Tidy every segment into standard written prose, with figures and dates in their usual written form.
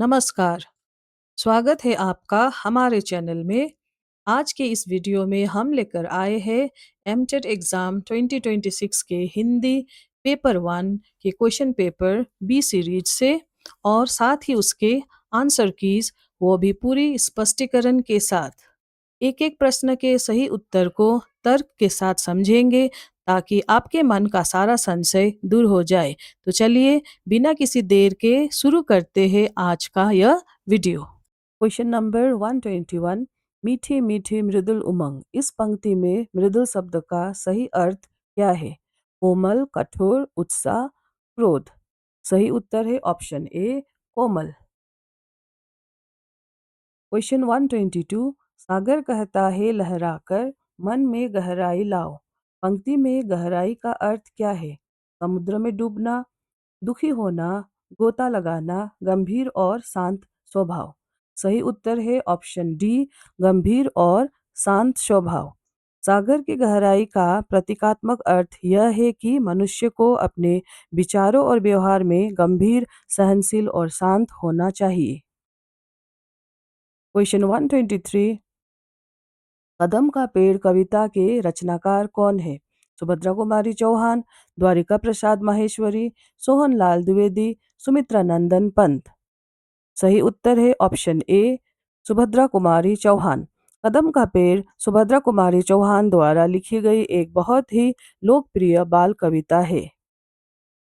नमस्कार, स्वागत है आपका हमारे चैनल में। आज के इस वीडियो में हम लेकर आए हैं एमटेट एग्ज़ाम 2026 के हिंदी पेपर 1 के क्वेश्चन पेपर बी सीरीज से और साथ ही उसके आंसर कीज, वो भी पूरी स्पष्टीकरण के साथ। एक-एक प्रश्न के सही उत्तर को तर्क के साथ समझेंगे ताकि आपके मन का सारा संशय दूर हो जाए। तो चलिए बिना किसी देर के शुरू करते हैं आज का यह वीडियो। क्वेश्चन नंबर 121, मीठी मीठी मृदुल उमंग। इस पंक्ति में मृदुल शब्द का सही अर्थ क्या है? कोमल, कठोर, उत्साह, क्रोध। सही उत्तर है ऑप्शन ए, कोमल। क्वेश्चन 122, सागर कहता है लहराकर मन में गहराई लाओ। पंक्ति में गहराई का अर्थ क्या है? समुद्र में डूबना, दुखी होना, गोता लगाना, गंभीर और शांत स्वभाव। सही उत्तर है ऑप्शन डी, गंभीर और शांत स्वभाव। सागर की गहराई का प्रतीकात्मक अर्थ यह है कि मनुष्य को अपने विचारों और व्यवहार में गंभीर, सहनशील और शांत होना चाहिए। क्वेश्चन 123, कदम का पेड़ कविता के रचनाकार कौन है? सुभद्रा कुमारी चौहान, द्वारिका प्रसाद माहेश्वरी, सोहनलाल द्विवेदी, सुमित्रा नंदन पंत। सही उत्तर है ऑप्शन ए, सुभद्रा कुमारी चौहान। कदम का पेड़ सुभद्रा कुमारी चौहान द्वारा लिखी गई एक बहुत ही लोकप्रिय बाल कविता है।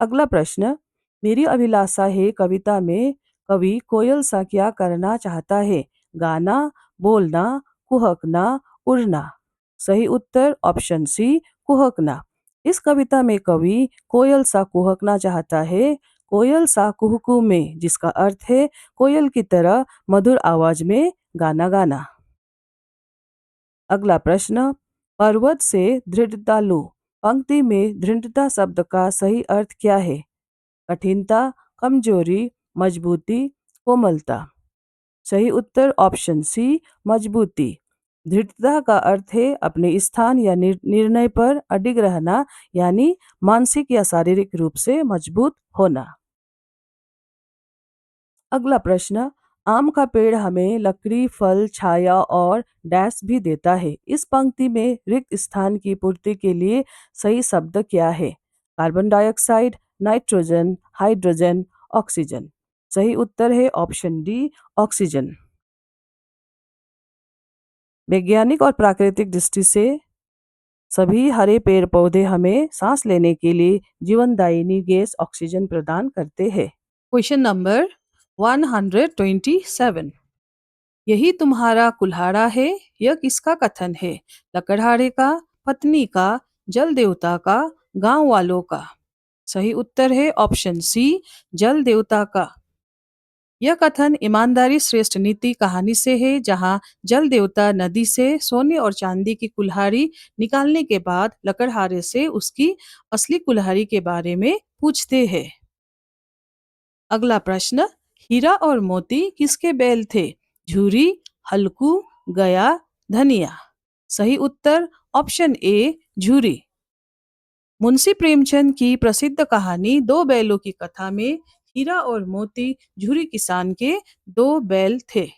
अगला प्रश्न, मेरी अभिलाषा है कविता में कवि कोयल सा क्या करना चाहता है? गाना, बोलना, कुहकना, उड़ना। सही उत्तर ऑप्शन सी, कुहकना। इस कविता में कवि कोयल सा कुहकना चाहता है, कोयल सा कुहकू में, जिसका अर्थ है कोयल की तरह मधुर आवाज में गाना गाना। अगला प्रश्न, पर्वत से दृढ़ता लो। पंक्ति में दृढ़ता शब्द का सही अर्थ क्या है? कठिनता, कमजोरी, मजबूती, कोमलता। सही उत्तर ऑप्शन सी, मजबूती। दृढ़ता का अर्थ है अपने स्थान या निर्णय पर अडिग रहना, यानी मानसिक या शारीरिक रूप से मजबूत होना। अगला प्रश्न, आम का पेड़ हमें लकड़ी, फल, छाया और डैश भी देता है। इस पंक्ति में रिक्त स्थान की पूर्ति के लिए सही शब्द क्या है? Carbon dioxide, nitrogen, hydrogen, oxygen. सही उत्तर है ऑप्शन डी, ऑक्सीजन। वैज्ञानिक और प्राकृतिक दृष्टि से सभी हरे पेड़ पौधे हमें सांस लेने के लिए जीवनदायिनी गैस ऑक्सीजन प्रदान करते हैं। क्वेश्चन नंबर 127, यही तुम्हारा कुल्हाड़ा है, यह किसका कथन है? लकड़हारे का, पत्नी का, जल देवता का, गांव वालों का। सही उत्तर है ऑप्शन सी, जल देवता का। यह कथन ईमानदारी श्रेष्ठ नीति कहानी से है, जहां जल देवता नदी से सोने और चांदी की कुल्हाड़ी निकालने के बाद लकड़हारे से उसकी असली कुल्हाड़ी के बारे में पूछते हैं। अगला प्रश्न, हीरा और मोती किसके बैल थे? झूरी, हल्कू, गया, धनिया। सही उत्तर ऑप्शन ए, झूरी। मुंशी प्रेमचंद की प्रसिद्ध कहानी दो बैलों की कथा में हीरा और मोती झूरी किसान के दो बैल थे।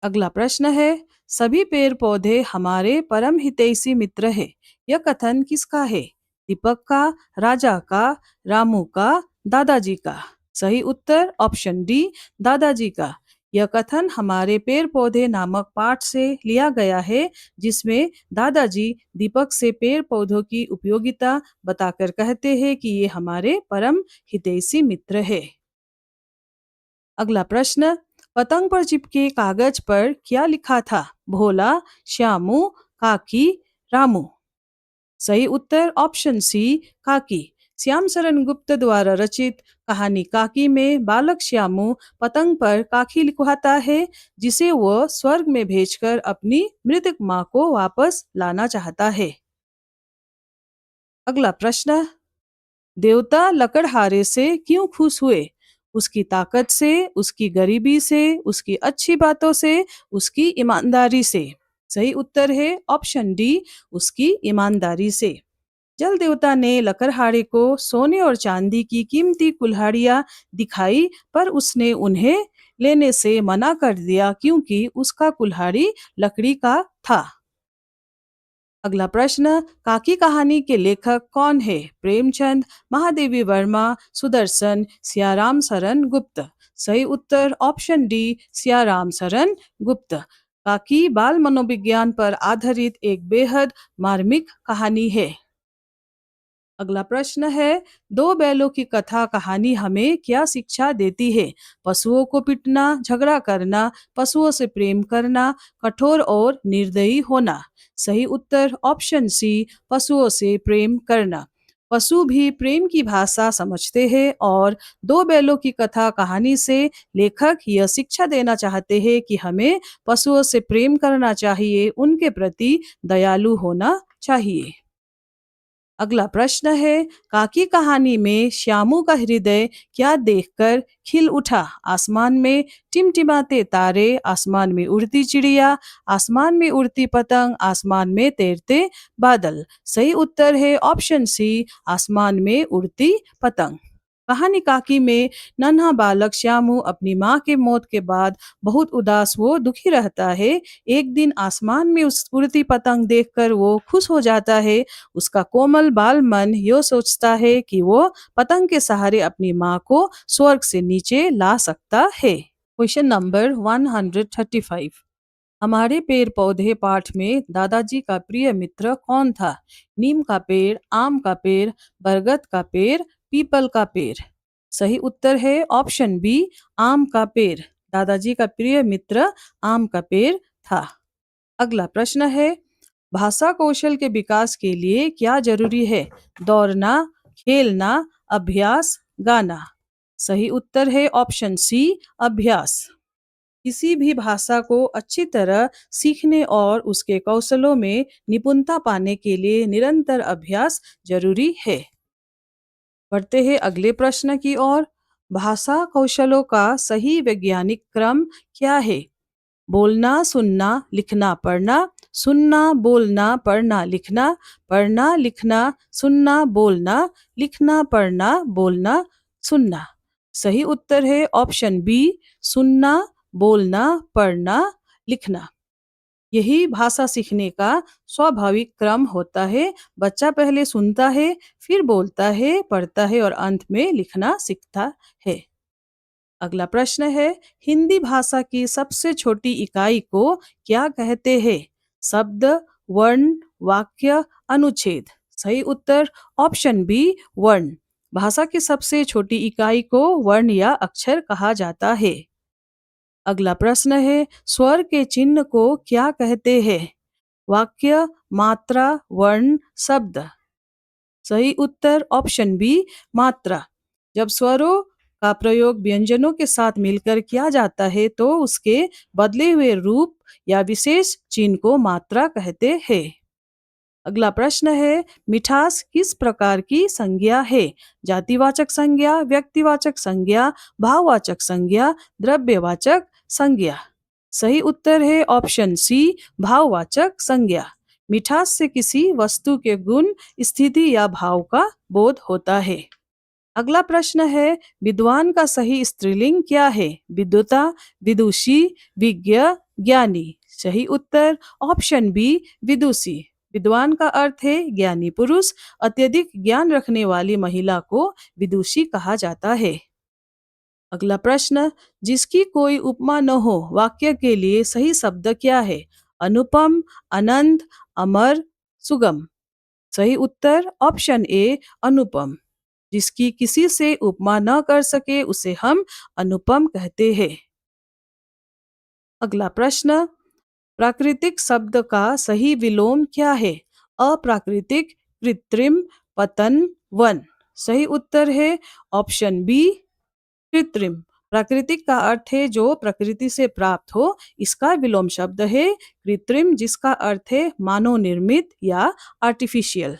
अगला प्रश्न है, सभी पेड़ पौधे हमारे परम हितैषी मित्र है, यह कथन किसका है? दीपक का, राजा का, रामू का, दादाजी का। सही उत्तर ऑप्शन डी, दादाजी का। यह कथन हमारे पेड़ पौधे नामक पाठ से लिया गया है, जिसमें दादाजी दीपक से पेड़ पौधों की उपयोगिता बताकर कहते हैं कि ये हमारे परम हितैषी मित्र है। अगला प्रश्न, पतंग पर चिपके कागज पर क्या लिखा था? भोला, श्यामू, काकी, रामू। सही उत्तर ऑप्शन सी, काकी। श्याम शरण गुप्त द्वारा रचित कहानी काकी में बालक श्यामू पतंग पर काकी लिखवाता है, जिसे वह स्वर्ग में भेजकर अपनी मृतक माँ को वापस लाना चाहता है। अगला प्रश्न, देवता लकड़हारे से क्यों खुश हुए? उसकी ताकत से, उसकी गरीबी से, उसकी अच्छी बातों से, उसकी ईमानदारी से। सही उत्तर है ऑप्शन डी, उसकी ईमानदारी से। जल देवता ने लकड़हारे को सोने और चांदी की कीमती कुल्हाड़ियां दिखाई, पर उसने उन्हें लेने से मना कर दिया क्योंकि उसका कुल्हाड़ी लकड़ी का था। अगला प्रश्न, काकी कहानी के लेखक कौन है? प्रेमचंद, महादेवी वर्मा, सुदर्शन, सियाराम सरन गुप्त। सही उत्तर ऑप्शन डी, सियाराम सरन गुप्त। काकी बाल मनोविज्ञान पर आधारित एक बेहद मार्मिक कहानी है। अगला प्रश्न है, दो बैलों की कथा कहानी हमें क्या शिक्षा देती है? पशुओं को पीटना, झगड़ा करना, पशुओं से प्रेम करना, कठोर और निर्दयी होना। सही उत्तर ऑप्शन सी, पशुओं से प्रेम करना। पशु भी प्रेम की भाषा समझते हैं और दो बैलों की कथा कहानी से लेखक यह शिक्षा देना चाहते हैं कि हमें पशुओं से प्रेम करना चाहिए, उनके प्रति दयालु होना चाहिए। अगला प्रश्न है, काकी कहानी में श्यामू का हृदय क्या देखकर खिल उठा? आसमान में टिमटिमाते तारे, आसमान में उड़ती चिड़िया, आसमान में उड़ती पतंग, आसमान में तैरते बादल। सही उत्तर है ऑप्शन सी, आसमान में उड़ती पतंग। कहानी काकी में नन्हा बालक श्यामू अपनी माँ के मौत के बाद बहुत उदास व दुखी रहता है। एक दिन आसमान में उस उड़ती पतंग देखकर वो खुश हो जाता है। उसका कोमल बाल मन यो सोचता है कि वो पतंग के सहारे अपनी माँ को स्वर्ग से नीचे ला सकता है। Question number 135। हमारे पेड़ पौधे पाठ में दादाजी का प्रिय मित्र कौन था? नीम का पेड़, आम का पेड़, बरगद का पेड़, पीपल का पेड़। सही उत्तर है ऑप्शन बी, आम का पेड़। दादाजी का प्रिय मित्र आम का पेड़ था। अगला प्रश्न है, भाषा कौशल के विकास के लिए क्या जरूरी है? दौड़ना, खेलना, अभ्यास, गाना। सही उत्तर है ऑप्शन सी, अभ्यास। किसी भी भाषा को अच्छी तरह सीखने और उसके कौशलों में निपुणता पाने के लिए निरंतर अभ्यास जरूरी है। बढ़ते हैं अगले प्रश्न की ओर। भाषा कौशलों का सही वैज्ञानिक क्रम क्या है? बोलना, सुनना, लिखना, पढ़ना, सुनना, बोलना, पढ़ना, लिखना, पढ़ना, लिखना, सुनना, बोलना, लिखना, पढ़ना, बोलना, सुनना। सही उत्तर है ऑप्शन बी, सुनना, बोलना, पढ़ना, लिखना। यही भाषा सीखने का स्वाभाविक क्रम होता है। बच्चा पहले सुनता है, फिर बोलता है, पढ़ता है और अंत में लिखना सीखता है। अगला प्रश्न है, हिंदी भाषा की सबसे छोटी इकाई को क्या कहते हैं? शब्द, वर्ण, वाक्य, अनुच्छेद। सही उत्तर ऑप्शन बी, वर्ण। भाषा की सबसे छोटी इकाई को वर्ण या अक्षर कहा जाता है। अगला प्रश्न है, स्वर के चिन्ह को क्या कहते हैं? वाक्य, मात्रा, वर्ण, शब्द। सही उत्तर ऑप्शन बी, मात्रा। जब स्वरों का प्रयोग व्यंजनों के साथ मिलकर किया जाता है तो उसके बदले हुए रूप या विशेष चिन्ह को मात्रा कहते हैं। अगला प्रश्न है, मिठास किस प्रकार की संज्ञा है? जातिवाचक संज्ञा, व्यक्तिवाचक संज्ञा, भाववाचक संज्ञा, द्रव्यवाचक संज्ञा। सही उत्तर है ऑप्शन सी, भाववाचक संज्ञा। मिठास से किसी वस्तु के गुण, स्थिति या भाव का बोध होता है। अगला प्रश्न है, विद्वान का सही स्त्रीलिंग क्या है? विद्वता, विदुषी, विज्ञ, ज्ञानी। सही उत्तर ऑप्शन बी, विदुषी। विद्वान का अर्थ है ज्ञानी पुरुष। अत्यधिक ज्ञान रखने वाली महिला को विदुषी कहा जाता है। अगला प्रश्न, जिसकी कोई उपमा न हो वाक्य के लिए सही शब्द क्या है? अनुपम, अनंत, अमर, सुगम। सही उत्तर ऑप्शन ए, अनुपम। जिसकी किसी से उपमा न कर सके उसे हम अनुपम कहते हैं। अगला प्रश्न, प्राकृतिक शब्द का सही विलोम क्या है? अप्राकृतिक, कृत्रिम, पतन, वन। सही उत्तर है ऑप्शन बी, कृत्रिम। प्राकृतिक का अर्थ है जो प्रकृति से प्राप्त हो। इसका विलोम शब्द है कृत्रिम, जिसका अर्थ है मानव निर्मित या आर्टिफिशियल।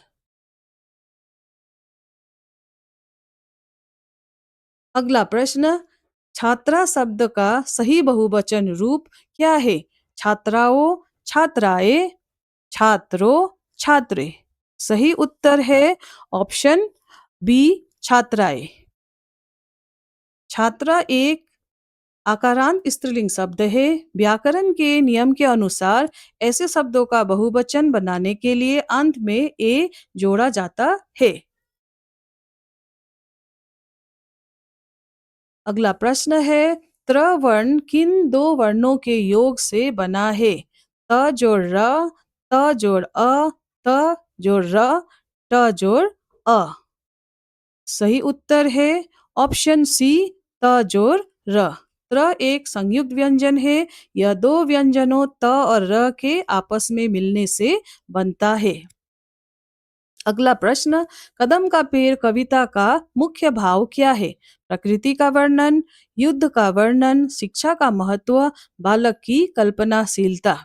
अगला प्रश्न, छात्रा शब्द का सही बहुवचन रूप क्या है? छात्राओं, छात्राएं, छात्रों, छात्रे। सही उत्तर है ऑप्शन बी, छात्राएं। छात्रा एक आकारांत स्त्रीलिंग शब्द है। व्याकरण के नियम के अनुसार ऐसे शब्दों का बहुवचन बनाने के लिए अंत में ए जोड़ा जाता है। अगला प्रश्न है, त्र वर्ण किन दो वर्णों के योग से बना है? त जोड़ र, त जोड़ अ, त जोड़ र, ट जोड़ अ। सही उत्तर है ऑप्शन सी, त जोड़ र। त्र एक संयुक्त व्यंजन है। यह दो व्यंजनों त और र के आपस में मिलने से बनता है। अगला प्रश्न, कदम का पेड़ कविता का मुख्य भाव क्या है? प्रकृति का वर्णन, युद्ध का वर्णन, शिक्षा का महत्व, बालक की कल्पनाशीलता।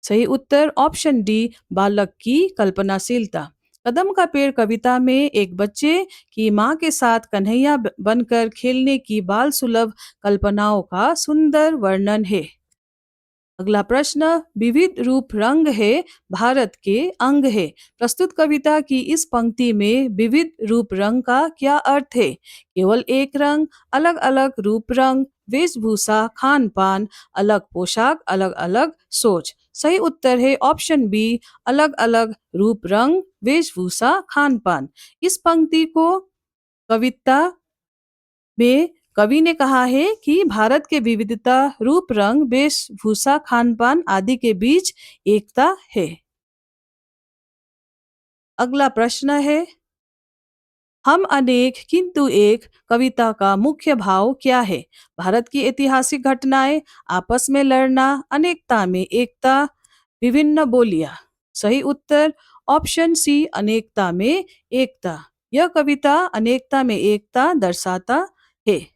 सही उत्तर ऑप्शन डी, बालक की कल्पनाशीलता। कदम का पेड़ कविता में एक बच्चे की माँ के साथ कन्हैया बनकर खेलने की बाल सुलभ कल्पनाओं का सुंदर वर्णन है। अगला प्रश्न, विविध रूप रंग है भारत के अंग है। प्रस्तुत कविता की इस पंक्ति में विविध रूप रंग का क्या अर्थ है? केवल एक रंग, अलग अलग रूप रंग, वेशभूषा, खान पान, अलग पोशाक, अलग अलग सोच। सही उत्तर है ऑप्शन बी, अलग अलग रूप रंग, वेशभूषा, खान पान। इस पंक्ति को कविता में कवि ने कहा है कि भारत के विविधता, रूप रंग, वेशभूषा, खान पान आदि के बीच एकता है। अगला प्रश्न है, हम अनेक किंतु एक कविता का मुख्य भाव क्या है? भारत की ऐतिहासिक घटनाएं, आपस में लड़ना, अनेकता में एकता, विभिन्न बोलियां। सही उत्तर ऑप्शन सी, अनेकता में एकता। यह कविता अनेकता में एकता दर्शाता है।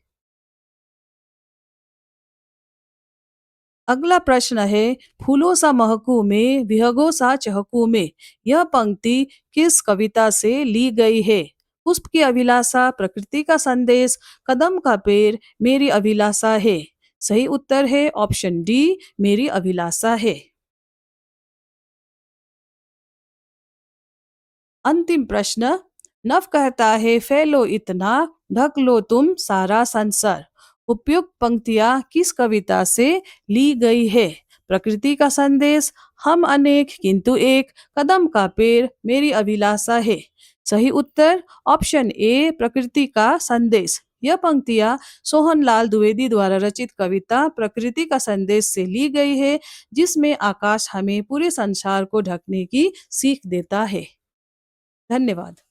अगला प्रश्न है, फूलों सा महकू में विहगों सा चहकू में। यह पंक्ति किस कविता से ली गई है? पुष्प की अभिलाषा, प्रकृति का संदेश, कदम का पेड़, मेरी अभिलाषा है। सही उत्तर है ऑप्शन डी, मेरी अभिलाषा है। अंतिम प्रश्न, नव कहता है फैलो इतना, ढक लो तुम सारा संसार। उपयुक्त पंक्तियां किस कविता से ली गई है? प्रकृति का संदेश, हम अनेक किंतु एक, कदम का पेड़, मेरी अभिलाषा है। सही उत्तर ऑप्शन ए, प्रकृति का संदेश। यह पंक्तियां सोहनलाल द्विवेदी द्वारा रचित कविता प्रकृति का संदेश से ली गई है, जिसमें आकाश हमें पूरे संसार को ढकने की सीख देता है। धन्यवाद।